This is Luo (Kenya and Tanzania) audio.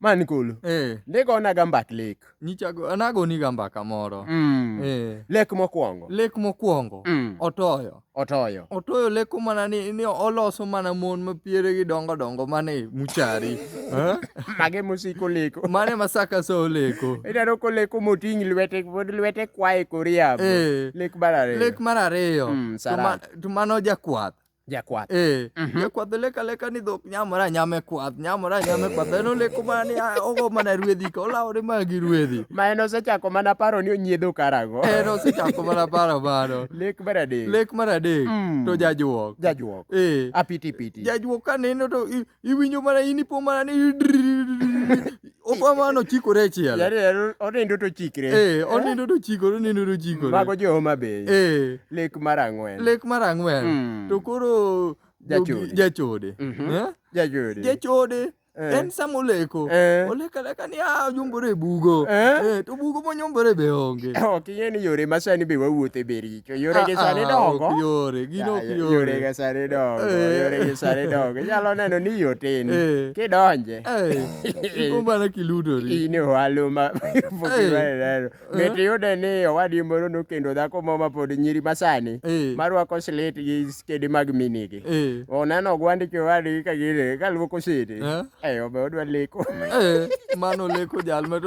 Man kulu. Ndiko na gambak lek. Nichago anago ni gambaka moro. Lek mokwongo. Lek mokwongo. Otoyo. Otoyo leko mana ni oloso mana mon ma piere gi dongo mane muchari. Mage musiko leko. Mane masaka so leko. Idaro ko leko moting lwete kwae koriabo. Lek marariyo. Lek marariyo. To mano jakwath. Jakwath leka ni dhok nyamora nyame kwath. Eno leko mana ogo mana rwedhi ka olawore mana gi rwedhi. Ma en osechako mana paro ni onyiedho karago. En osechako mana paro mano. Lek maradek. To jajuok. Apiti. Jajuok ka neno to iwinjo mana inipo mana ni okwamano chikore chiel. Yari onindo to chikre. Onindo to chikore. Mago jo Homa Bay. Lek mar ang'wen. To koro jachode. Jachode. En samo leko. Oleka ni nyumbore bugo. To bugo monyumbore be onge. Ok ing'e ni yore masani be wawuothe be richo. Yore gi sani dongo. Yore gi sani dongo. Inyalo neno ni yo tin. Kidonje. Iko mana kiludori. In ohalo ma pokirwaneno. Ng'eto yude ni owadi moro nokendo dhako mo ma pod nyiri masani. Marwako slit gi skede mag minigi. Oneno ogwandi chowadi ka luoko sede. Obe odwa leko. Mano leko jal ma